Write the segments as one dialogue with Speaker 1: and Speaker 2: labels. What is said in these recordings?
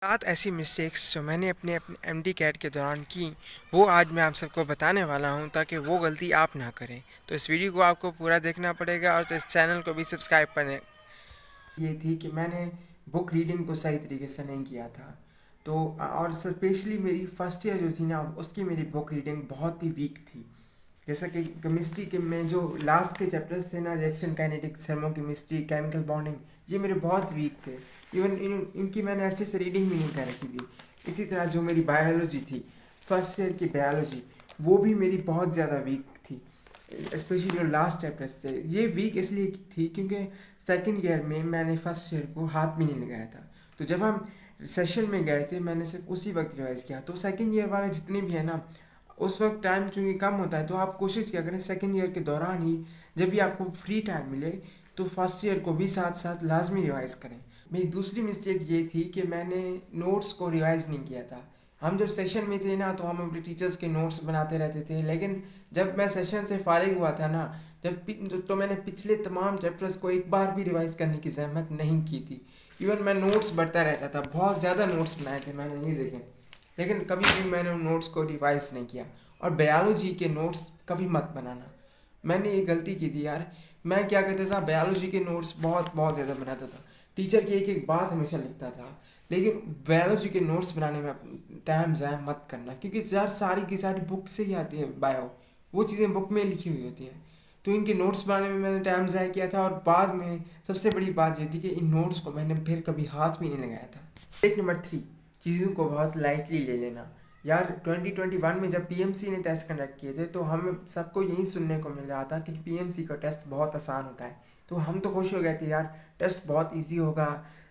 Speaker 1: सात ऐसी मिस्टेक्स जो मैंने अपने अपने एमडी कैट के दौरान की, वो आज मैं आप सबको बताने वाला हूँ ताकि वो गलती आप ना करें। तो इस वीडियो को आपको पूरा देखना पड़ेगा और इस चैनल को भी सब्सक्राइब करें। ये थी कि मैंने बुक रीडिंग को सही तरीके से नहीं किया था। तो और स्पेशली मेरी फर्स्ट ईयर जो थी ना, उसकी मेरी बुक रीडिंग बहुत ही वीक थी। जैसा कि केमिस्ट्री के में जो लास्ट के चैप्टर्स थे ना, reaction kinetics, thermochemistry, chemical bonding, ये मेरे बहुत वीक थे। इवन इनकी मैंने अच्छे से रीडिंग भी नहीं कर रखी थी। इसी तरह जो मेरी बायोलॉजी थी, फर्स्ट ईयर की बायोलॉजी, वो भी मेरी बहुत ज़्यादा वीक थी। स्पेशली जो लास्ट चैप्टर्स थे, ये वीक इसलिए थी क्योंकि सेकेंड ईयर में मैंने फर्स्ट ईयर को हाथ भी नहीं लगाया था। तो जब हम सेशन में गए थे, मैंने सिर्फ उसी वक्त रिवाइज किया। तो सेकेंड ईयर वाले जितने भी हैं ना, उस वक्त टाइम चूँकि कम होता है, तो आप कोशिश क्या करें सेकेंड ईयर के दौरान ही, जब भी आपको फ्री टाइम मिले, तो फर्स्ट ईयर को भी साथ साथ लाजमी रिवाइज करें। मेरी दूसरी मिस्टेक ये थी कि मैंने नोट्स को रिवाइज नहीं किया था। हम जब सेशन में थे ना, तो हम अपने टीचर्स के नोट्स बनाते रहते थे, लेकिन जब मैं सेशन से फारिग हुआ था ना, तो मैंने पिछले तमाम चैप्टर्स को एक बार भी रिवाइज करने की जहमत नहीं की थी। इवन मैं नोट्स बढ़ता रहता था, बहुत ज़्यादा नोट्स बनाए थे मैंने, ये देखें, लेकिन कभी भी मैंने उन नोट्स को रिवाइज नहीं किया। और बायोलॉजी के नोट्स कभी मत बनाना, मैंने ये गलती की थी यार। मैं क्या करता था, बायोलॉजी के नोट्स बहुत बहुत ज़्यादा बनाता था, टीचर की एक एक बात हमेशा लिखता था, लेकिन बायोलॉजी के नोट्स बनाने में टाइम ज़ाया मत करना, क्योंकि यार सारी की सारी बुक से ही आती है बायो, वो चीज़ें बुक में लिखी हुई होती हैं। तो इनके नोट्स बनाने में मैंने टाइम ज़ाया किया था, और बाद में सबसे बड़ी बात ये थी कि इन नोट्स को मैंने फिर कभी हाथ भी नहीं लगाया था। एक नंबर 3, चीज़ों को बहुत लाइटली ले लेना। यार 2021 में जब पीएमसी ने टेस्ट कंडक्ट किए थे, तो हम सबको यही सुनने को मिल रहा था कि पीएमसी का टेस्ट बहुत आसान होता है। तो हम तो खुश हो गए थे यार, टेस्ट बहुत इजी होगा,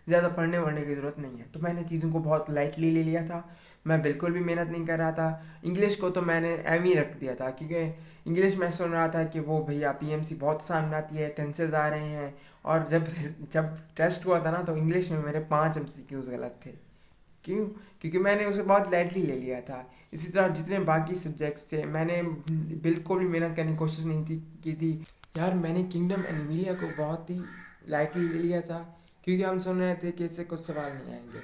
Speaker 1: ज़्यादा पढ़ने वढ़ने की ज़रूरत नहीं है। तो मैंने चीज़ों को बहुत लाइटली ले लिया था, मैं बिल्कुल भी मेहनत नहीं कर रहा था। इंग्लिश को तो मैंने एम ही रख दिया था, क्योंकि इंग्लिश में सुन रहा था कि वो भैया पीएमसी बहुत आसान बनाती है, टेंसेज आ रहे हैं। और जब जब टेस्ट हुआ था ना, तो इंग्लिश में मेरे 5 एमसीक्यूज गलत थे। क्यों? क्योंकि मैंने उसे बहुत लाइटली ले लिया था। इसी तरह जितने बाकी सब्जेक्ट्स थे, मैंने बिल्कुल भी मेहनत करने की कोशिश नहीं थी की थी। यार मैंने किंगडम एनिमिलिया को बहुत ही लाइटली ले लिया था, क्योंकि हम सुन रहे थे कि इससे कुछ सवाल नहीं आएंगे।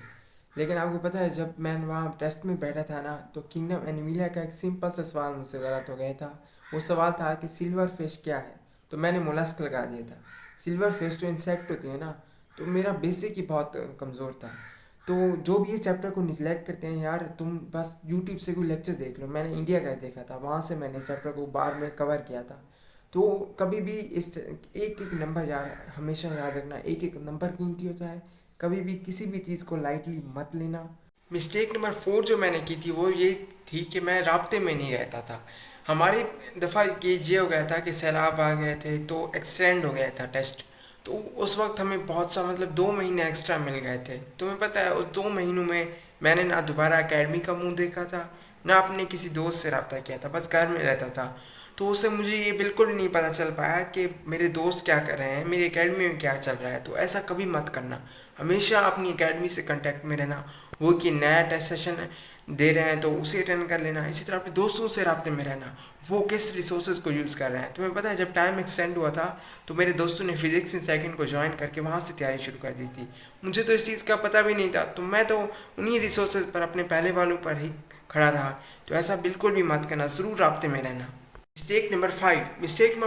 Speaker 1: लेकिन आपको पता है, जब मैं वहाँ टेस्ट में बैठा था ना, तो किंगडम एनिमिलिया का एक सिंपल सा सवाल मुझसे गलत हो गया था। वो सवाल था कि सिल्वर फिश क्या है, तो मैंने मोलस्क लगा दिया था। सिल्वर फिश जो इंसेक्ट होती है ना, तो मेरा बेसिक ही बहुत कमज़ोर था। तो जो भी ये चैप्टर को निगलेक्ट करते हैं यार, तुम बस यूट्यूब से कोई लेक्चर देख लो। मैंने इंडिया का देखा था, वहाँ से मैंने चैप्टर को बार में कवर किया था। तो कभी भी इस एक एक नंबर यार हमेशा याद रखना, एक एक नंबर कीमती होता है। कभी भी किसी भी चीज़ को लाइटली मत लेना। मिस्टेक नंबर 4 जो मैंने की थी, वो ये थी कि मैं राब्ते में नहीं रहता था। हमारी दफ़ा ये हो गया था कि सैलाब आ गए थे, तो एक्सटेंड हो गया था टेस्ट। तो उस वक्त हमें बहुत सा, मतलब 2 महीने एक्स्ट्रा मिल गए थे। तुम्हें पता है, उस 2 महीनों में मैंने ना दोबारा एकेडमी का मुंह देखा था, ना अपने किसी दोस्त से रब्ता किया था, बस घर में रहता था। तो उससे मुझे ये बिल्कुल नहीं पता चल पाया कि मेरे दोस्त क्या कर रहे हैं, मेरी एकेडमी में क्या चल रहा है। तो ऐसा कभी मत करना, हमेशा अपनी एकेडमी से कांटेक्ट में रहना। वो कि नया टेस्ट सेशन दे रहे हैं तो उसे अटेंड कर लेना। इसी तरह अपने दोस्तों से राब्ते में रहना, वो किस रिसोर्सेज को यूज़ कर रहे हैं। तुम्हें पता है, जब टाइम एक्सटेंड हुआ था, तो मेरे दोस्तों ने फिजिक्स इन सेकंड को ज्वाइन करके वहाँ से तैयारी शुरू कर दी थी। मुझे तो इस चीज़ का पता भी नहीं था, तो मैं तो उन्हीं रिसोर्सेज पर, अपने पहले वालों पर ही खड़ा रहा। तो ऐसा बिल्कुल भी मत करना, ज़रूर राब्ते में रहना। मिस्टेक नंबर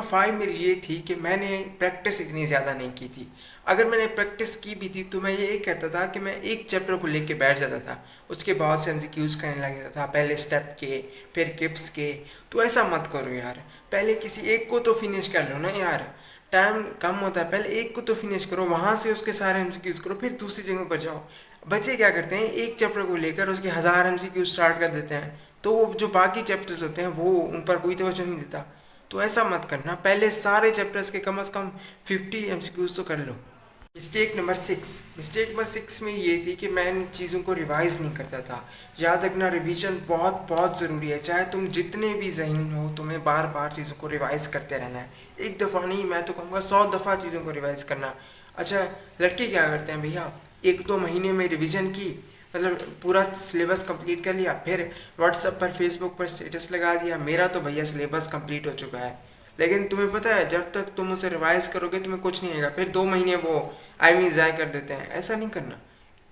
Speaker 1: 5 मेरी ये थी कि मैंने प्रैक्टिस इतनी ज़्यादा नहीं की थी। अगर मैंने प्रैक्टिस की भी थी, तो मैं ये करता था कि मैं एक चैप्टर को लेके बैठ जाता था, उसके बाद से एमसीक्यूज़ करने लग जाता था, पहले स्टेप के, फिर किप्स के। तो ऐसा मत करो यार, पहले किसी एक को तो फिनिश कर लो ना यार, टाइम कम होता है। पहले एक को तो फिनिश करो, वहाँ से उसके सारे एमसीक्यूज़ करो, फिर दूसरी जगह पर जाओ। बच्चे क्या करते हैं, एक चैप्टर को लेकर उसके 1000 एमसीक्यूज़ स्टार्ट कर देते हैं, तो वो जो बाकी चैप्टर्स होते हैं, वो उन पर कोई तवज्जो नहीं देता। तो ऐसा मत करना, पहले सारे चैप्टर्स के कम से कम 50 एमसीक्यूज़ तो कर लो। मिस्टेक नंबर 6 में ये थी कि मैं इन चीज़ों को रिवाइज़ नहीं करता था। याद रखना, रिवीजन बहुत बहुत ज़रूरी है। चाहे तुम जितने भी ज़हीन हो, तुम्हें बार बार चीज़ों को रिवाइज़ करते रहना है। एक दफ़ा नहीं, मैं तो कहूँगा 100 दफ़ा चीज़ों को रिवाइज़ करना। अच्छा, लड़के क्या करते हैं भैया, 1-2 महीने में रिवीजन की, मतलब पूरा सिलेबस कंप्लीट कर लिया, फिर व्हाट्सएप पर, फेसबुक पर स्टेटस लगा दिया, मेरा तो भैया सिलेबस कंप्लीट हो चुका है। लेकिन तुम्हें पता है, जब तक तुम उसे रिवाइज करोगे तुम्हें कुछ नहीं आएगा, फिर 2 महीने वो ज़ाया कर देते हैं। ऐसा नहीं करना,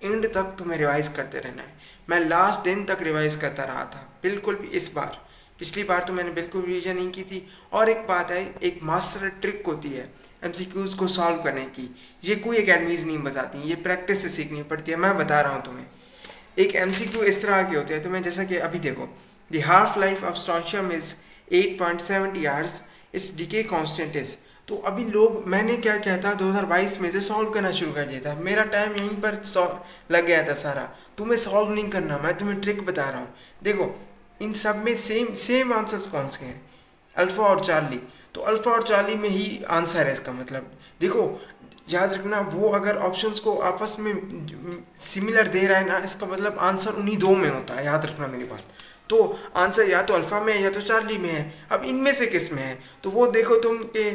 Speaker 1: एंड तक तुम्हें रिवाइज करते रहना है। मैं लास्ट दिन तक रिवाइज करता रहा था, बिल्कुल भी इस बार, पिछली बार तो मैंने बिल्कुल रिवीजन नहीं की थी। और एक बात है, एक मास्टर ट्रिक होती है एमसीक्यूज को सॉल्व करने की, ये कोई एकेडमीज नहीं बताती, ये प्रैक्टिस से सीखनी पड़ती है। मैं बता रहा हूँ तुम्हें, एक एमसीक्यू इस तरह के होते हैं तुम्हें, जैसा कि अभी देखो, the half life of strontium is 8.70 hours, it's decay constant is. तो अभी लोग, मैंने क्या किया था 2022 में से सॉल्व करना शुरू कर दिया था, मेरा टाइम यहीं पर लग गया था सारा। तुम्हें सॉल्व नहीं करना, मैं तुम्हें ट्रिक बता रहा हूँ। देखो, इन सब में सेम सेम आंसर्स कौन से हैं, अल्फ़ा और चार्ली। तो अल्फ़ा और चार्ली में ही आंसर है इसका मतलब। देखो, याद रखना, वो अगर ऑप्शंस को आपस में सिमिलर दे रहा है ना, इसका मतलब आंसर उन्हीं दो में होता है, याद रखना मेरी बात। तो आंसर या तो अल्फ़ा में है या तो चार्ली में है। अब इनमें से किस में है, तो वो देखो तुम के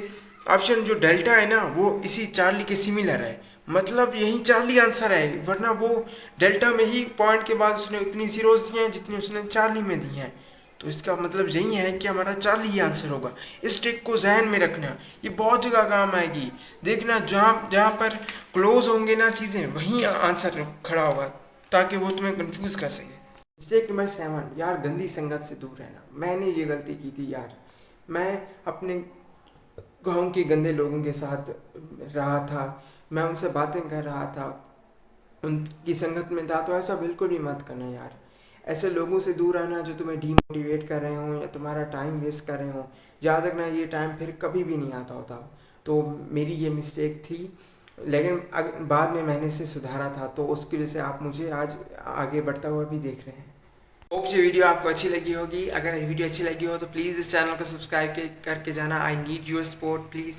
Speaker 1: ऑप्शन जो डेल्टा है ना, वो इसी चार्ली के सिमिलर है, मतलब यही चार्ली आंसर है। वरना वो डेल्टा में ही पॉइंट के बाद उसने उतनी जीरोज दिए हैं जितनी उसने चार्ली में दी हैं। तो इसका मतलब यही है कि हमारा चार्ली ही आंसर होगा। इस ट्रिक को जहन में रखना, ये बहुत जगह काम आएगी। देखना, जहाँ जहाँ पर क्लोज होंगे ना चीज़ें, वहीं आंसर खड़ा होगा, ताकि वो तुम्हें कंफ्यूज कर सके। मिस्टेक नंबर 7, यार गंदी संगत से दूर रहना। मैंने ये गलती की थी यार, मैं अपने गाँव के गंदे लोगों के साथ रहा था, मैं उनसे बातें कर रहा था, उनकी संगत में था। तो ऐसा बिल्कुल भी मत करना यार, ऐसे लोगों से दूर रहना जो तुम्हें डीमोटिवेट कर रहे हों या तुम्हारा टाइम वेस्ट कर रहे हों। याद रखना, ये टाइम फिर कभी भी नहीं आता होता। तो मेरी ये मिस्टेक थी, लेकिन बाद में मैंने इसे सुधारा था, तो उसकी वजह से आप मुझे आज आगे बढ़ता हुआ भी देख रहे हैं। होप ये वीडियो आपको अच्छी लगी होगी। अगर ये वीडियो अच्छी लगी हो तो प्लीज़ इस चैनल को सब्सक्राइब करके जाना। I need your support please.